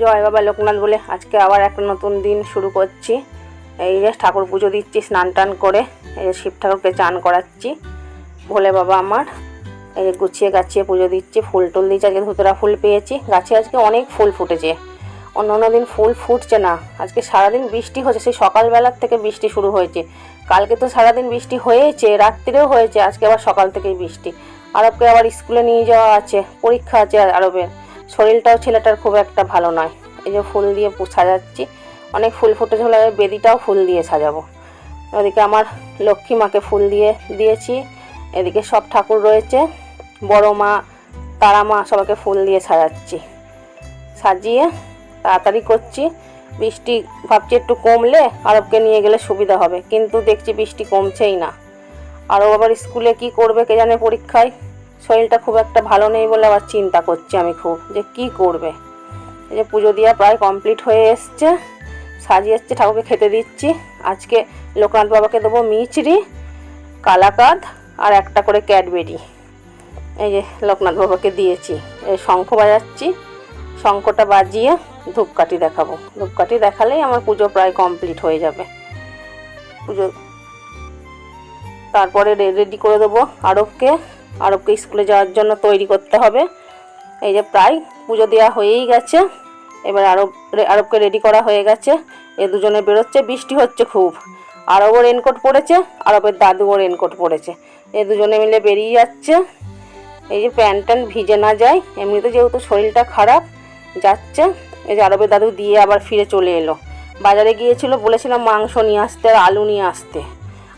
জয় বাবা লোকনাথ বলে আজকে আবার একটা নতুন দিন শুরু করছি। এই যে ঠাকুর পুজো দিচ্ছি স্নান টান করে, এই যে শিব ঠাকুরকে চান করাচ্ছি। ভোলে বাবা আমার এই যে গুছিয়ে গাছিয়ে পুজো দিচ্ছি, ফুল টুল দিচ্ছি। আজকে ধুতরা ফুল পেয়েছি, গাছে আজকে অনেক ফুল ফুটেছে। অন্য দিন ফুল ফুটছে না, আজকে সারাদিন বৃষ্টি হচ্ছে। সেই সকালবেলার থেকে বৃষ্টি শুরু হয়েছে। কালকে তো সারাদিন বৃষ্টি হয়েছে, রাত্রিরেও হয়েছে, আজকে আবার সকাল থেকেই বৃষ্টি। আরবকে আবার স্কুলে নিয়ে যাওয়া আছে, পরীক্ষা আছে আরবের। শরীরটাও ছেলেটার খুব একটা ভালো নয়। এই যে ফুল দিয়ে সাজাচ্ছি, অনেক ফুল ফুটেছে হলে বেদিটাও ফুল দিয়ে সাজাবো। ওদিকে আমার লক্ষ্মী মাকে ফুল দিয়ে দিয়েছি, এদিকে সব ঠাকুর রয়েছে, বড় মা, তারা মা, সবাইকে ফুল দিয়ে সাজাচ্ছি। সাজিয়ে তাড়াতাড়ি করছি। বৃষ্টি ভাবছি একটু কমলে আরবকে নিয়ে গেলে সুবিধা হবে, কিন্তু দেখছি বৃষ্টি কমছেই না। আরও আবার স্কুলে কি করবে কে জানে, পরীক্ষায়। শরীরটা খুব একটা ভালো নেই বলে আবার চিন্তা করছি আমি খুব, যে কি করবে। এই যে পুজো দেওয়া প্রায় কমপ্লিট হয়ে এসছে, সাজিয়ে এসছে, ঠাকুরকে খেতে দিচ্ছি। আজকে লোকনাথ বাবাকে দেবো মিচড়ি, কালাকাঁদ আর একটা করে ক্যাডবেরি। এই যে লোকনাথ বাবাকে দিয়েছি। এই শঙ্খ বাজাচ্ছি, শঙ্খটা বাজিয়ে ধূপকাঠি দেখাবো। ধূপকাঠি দেখালেই আমার পুজো প্রায় কমপ্লিট হয়ে যাবে। পুজো তারপরে রেডি করে দেবো আরবকে স্কুলে যাওয়ার জন্য তৈরি করতে হবে। এই যে প্রায় পুজো দেওয়া হয়েই গেছে, এবার আরবকে রেডি করা হয়ে গেছে। এ দুজনে বেরোচ্ছে, বৃষ্টি হচ্ছে খুব। আরবও রেনকোট পরেছে, আরবের দাদুও রেনকোট পরেছে। এ দুজনে মিলে বেরিয়ে যাচ্ছে। এই যে প্যান্ট ট্যান্ট ভিজে না যায়, এমনিতে যেহেতু শরীরটা খারাপ, যাচ্ছে। এই যে আরবের দাদু দিয়ে আবার ফিরে চলে এলো। বাজারে গিয়েছিল, বলেছিলাম মাংস নিয়ে আসতে আর আলু নিয়ে আসতে,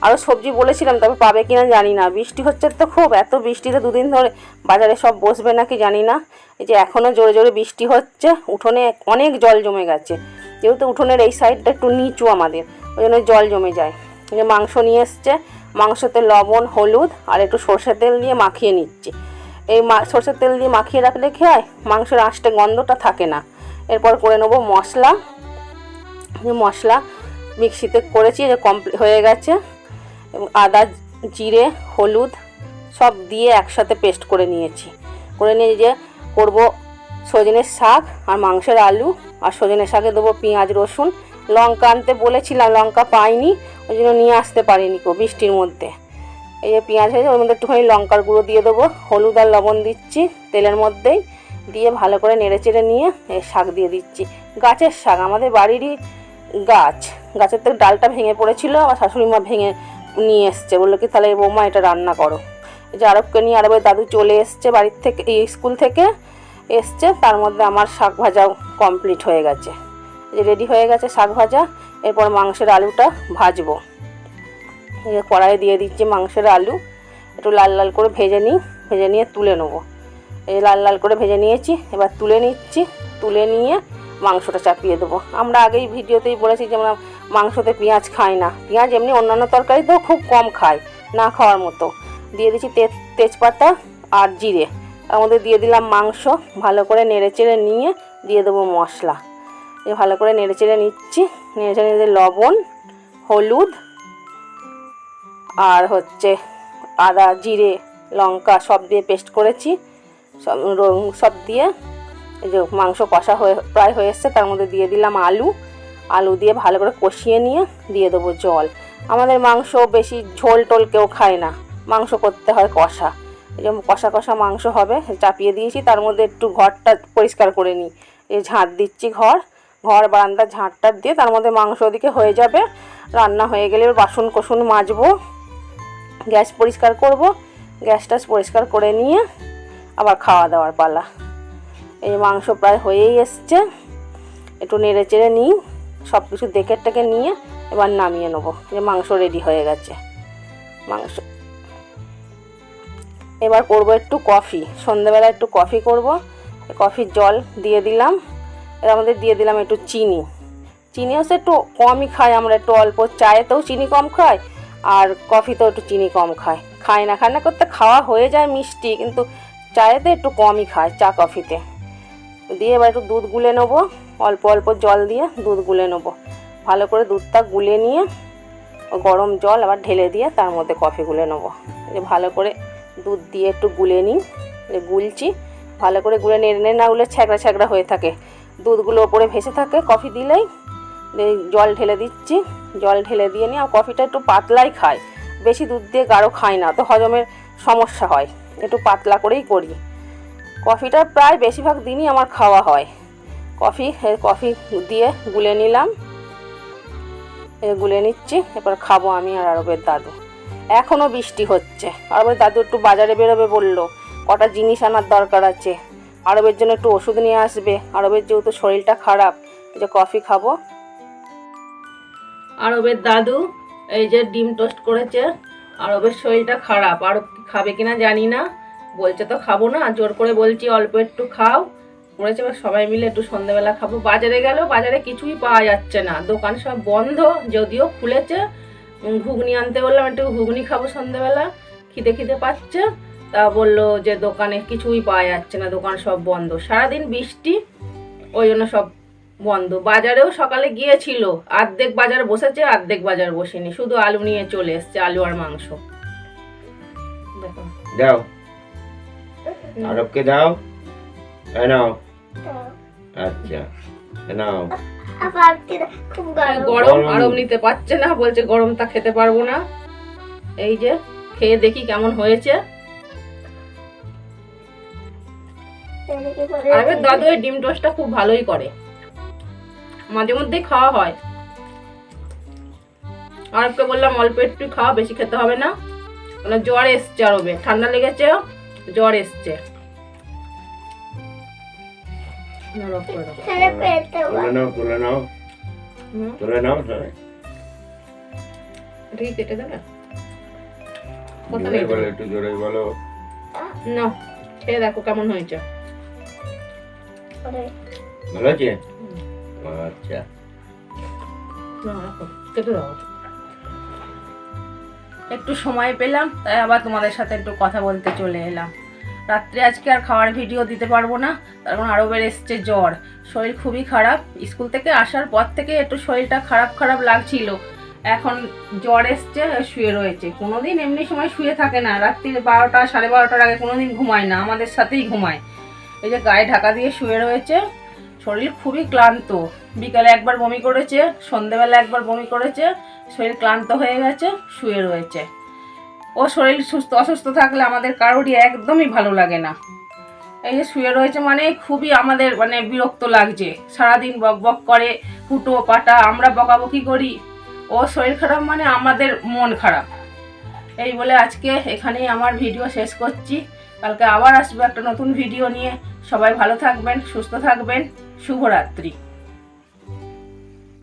আরও সবজি বলেছিলাম, তবে পাবে কিনা জানি না। বৃষ্টি হচ্ছে তো খুব, এত বৃষ্টিতে দুদিন ধরে বাজারে সব বসবে নাকি জানি না। এই যে এখনও জোরে জোরে বৃষ্টি হচ্ছে, উঠোনে অনেক জল জমে গেছে। যেহেতু উঠোনের এই সাইডটা একটু নিচু আমাদের, ওই জন্য জল জমে যায়। এই যে মাংস নিয়ে এসছে, মাংসতে লবণ, হলুদ আর একটু সর্ষের তেল দিয়ে মাখিয়ে নিচ্ছি। এই সর্ষের তেল দিয়ে মাখিয়ে রাখলে খেয়ে মাংসের আঁশটে গন্ধটা থাকে না। এরপর করে নেবো মশলা। মশলা মিক্সিতে করেছি, যে কমপ্লিট হয়ে গেছে। এবং আদা, জিরে, হলুদ সব দিয়ে একসাথে পেস্ট করে নিয়েছি। করে নিয়ে যে করবো সজনের শাক আর মাংসের আলু। আর সজনের শাকে দেবো পেঁয়াজ, রসুন, লঙ্কা আনতে বলেছিলাম, লঙ্কা পাইনি, ওই জন্য নিয়ে আসতে পারিনি বৃষ্টির মধ্যে। এই যে পেঁয়াজ হয়েছে, ওর মধ্যে একটুখানি লঙ্কার গুঁড়ো দিয়ে দেবো, হলুদ আর লবণ দিচ্ছি তেলের মধ্যেই, দিয়ে ভালো করে নেড়ে চেড়ে নিয়ে এই শাক দিয়ে দিচ্ছি। গাছের শাক, আমাদের বাড়িরই গাছের থেকে ডালটা ভেঙে পড়েছিল, আমার শাশুড়ি মা ভেঙে নিয়ে এসছে, বললো কি তাহলে বৌমা এটা রান্না করো। এই যে আরবকে নিয়ে আরবের দাদু চলে এসছে বাড়ির থেকে, স্কুল থেকে এসছে। তার মধ্যে আমার শাক ভাজাও কমপ্লিট হয়ে গেছে, যে রেডি হয়ে গেছে শাক ভাজা। এরপর মাংসের আলুটা ভাজবো। এই যে কড়াইয়ে দিয়ে দিচ্ছি মাংসের আলু, একটু লাল লাল করে ভেজে নিয়ে তুলে নেবো। এই লাল লাল করে ভেজে নিয়েছি, এবার তুলে নিচ্ছি। তুলে নিয়ে মাংসটা চাপিয়ে দেবো। আমরা আগেই ভিডিওতেই বলেছি যে আমরা মাংসতে পেঁয়াজ খাই না। পেঁয়াজ এমনি অন্যান্য তরকারিতেও খুব কম খাই, না খাওয়ার মতো। দিয়ে দিচ্ছি তেজপাতা আর জিরে, তার মধ্যে দিয়ে দিলাম মাংস। ভালো করে নেড়ে চেড়ে নিয়ে দিয়ে দেবো মশলা। এই ভালো করে নেড়ে চেড়ে নিচ্ছি। নেড়ে চেড়ে নিয়ে লবণ, হলুদ আর আদা, জিরে, লঙ্কা সব দিয়ে পেস্ট করেছি। সব দিয়ে এই যে মাংস কষা প্রায় হয়ে এসছে, তার মধ্যে দিয়ে দিলাম আলু দিয়ে ভালো করে কষিয়ে নিয়ে দিয়ে দেবো জল। আমাদের মাংস বেশি ঝোল টোল কেউ খায় না, মাংস করতে হয় কষা। এই যে কষা মাংস হবে, চাপিয়ে দিয়েছি। তার মধ্যে একটু ঘরটা পরিষ্কার করে নিই, এই ঝাঁট দিচ্ছি, ঘর বারান্দার ঝাঁটটা দিয়ে তার মধ্যে মাংস ওদিকে হয়ে যাবে। রান্না হয়ে গেলে বাসন কোসন মাজবো, গ্যাস পরিষ্কার করব। গ্যাসটা পরিষ্কার করে নিয়ে আবার খাওয়া দাওয়ার পালা। এই মাংস প্রায় হয়েই এসছে, একটু নেড়ে চেড়ে নিই, সব কিছু দেখে টেকে নিয়ে এবার নামিয়ে নেবো। যে মাংস রেডি হয়ে গেছে। এবার করবো একটু কফি, সন্ধ্যেবেলা একটু কফি করব। কফির জল দিয়ে দিলাম, এর মধ্যে দিয়ে দিলাম একটু চিনিও সে একটু কমই খাই আমরা, একটু অল্প। চায়েতেও চিনি কম খাই, আর কফিতেও একটু চিনি কম খাই না করতে খাওয়া হয়ে যায় মিষ্টি, কিন্তু চায়েতে একটু কমই খায়, চা কফিতে। দিয়ে এবার একটু দুধ গুলে নেবো, অল্প অল্প জল দিয়ে দুধ গুলে নেবো। ভালো করে দুধটা গুলে নিয়ে গরম জল আবার ঢেলে দিয়ে তার মধ্যে কফি গুলে নেবো। ভালো করে দুধ দিয়ে একটু গুলে নিই, গুলছি। ভালো করে গুলে নেড়ে না গুলে ছ্যাঁকড়া হয়ে থাকে, দুধগুলো ওপরে ভেসে থাকে কফি দিলেই। জল ঢেলে দিচ্ছি, জল ঢেলে দিয়ে নিয়ে কফিটা একটু পাতলাই খাই, বেশি দুধ দিয়ে গাঢ় খাই না, তো হজমের সমস্যা হয়, একটু পাতলা করেই করি। কফিটা প্রায় বেশিরভাগ দিনই আমার খাওয়া হয়। কফি দিয়ে গুলে নিলাম, গুলে নিচ্ছি, এবার খাবো আমি আর আরবের দাদু। এখনও বৃষ্টি হচ্ছে, আরবের দাদু একটু বাজারে বেরোবে বললো, কটা জিনিস আনার দরকার আছে, আরবের জন্য একটু ওষুধ নিয়ে আসবে, আরবের যেহেতু শরীরটা খারাপ, এই যে কফি খাবো। আরবের দাদু এই যে ডিম টোস্ট করেছে, আরবের শরীরটা খারাপ, আরব খাবে কিনা জানি না, বলছে তো খাবো না, জোর করে বলছি অল্প একটু খাও করেছে। সবাই মিলে একটু সন্ধ্যেবেলা খাবো। বাজারে গেল, বাজারে কিছুই পাওয়া যাচ্ছে না, দোকান সব বন্ধ, যদিও খুলেছে। ঘুগনি আনতে বললাম, একটু ঘুগনি খাবো সন্ধ্যেবেলা, খিদে পাচ্ছে, তা বললো যে দোকানে কিছুই পাওয়া যাচ্ছে না, দোকান সব বন্ধ, সারাদিন বৃষ্টি, ওই জন্য সব বন্ধ। বাজারেও সকালে গিয়েছিল, অর্ধেক বাজার বসেছে, অর্ধেক বাজার বসেনি, শুধু আলু নিয়ে চলে এসছে, আলু আর মাংস। দেখো দাও, আরবকে দাও, নাও। আচ্ছা নাও। গরম, আরব নিতে পারছে না, বলছে গরমটা খেতে পারবো না। এই যে খেয়ে দেখি কেমন হয়েছে। আরবের দাদু এই ডিম টোস্টটা খুব ভালোই করে, মাঝে মধ্যেই খাওয়া হয়। আরবকে বললাম অল্প একটু খাওয়া, বেশি খেতে হবে না, মানে জ্বর এসছে, আরবে ঠান্ডা লেগেছে, জ্বর এসছে। খেয়ে দেখো কেমন হয়েছে। ভালো আছে? আচ্ছা, একটু সময় পেলাম তাই আবার তোমাদের সাথে একটু কথা বলতে চলে এলাম। রাত্রে আজকে আর খাওয়ার ভিডিও দিতে পারবো না, কারণ আরবের এসছে জ্বর, শরীর খুবই খারাপ। স্কুল থেকে আসার পর থেকে একটু শরীরটা খারাপ লাগছিল, এখন জ্বর এসছে, শুয়ে রয়েছে। কোনোদিন এমনি সময় শুয়ে থাকে না, রাত্রি 12টা 12:30 আগে কোনোদিন ঘুমায় না, আমাদের সাথেই ঘুমায়। এই যে গায়ে ঢাকা দিয়ে শুয়ে রয়েছে, শরীর খুবই ক্লান্ত। বিকালে একবার বমি করেছে, সন্ধেবেলা একবার বমি করেছে, শরীর ক্লান্ত হয়ে গেছে, শুয়ে রয়েছে। ও শরীর অসুস্থ থাকলে আমাদের কারোরই একদমই ভালো লাগে না। এই যে শুয়ে রয়েছে মানে খুবই আমাদের বিরক্ত লাগছে, সারাদিন বক করে, হুটো পাটা, আমরা বকাবকি করি, ও শরীর খারাপ মানে আমাদের মন খারাপ। এই বলে আজকে এখানেই আমার ভিডিও শেষ করছি, কালকে আবার আসবো একটা নতুন ভিডিও নিয়ে। সবাই ভালো থাকবেন, সুস্থ থাকবেন, শুভরাত্রি।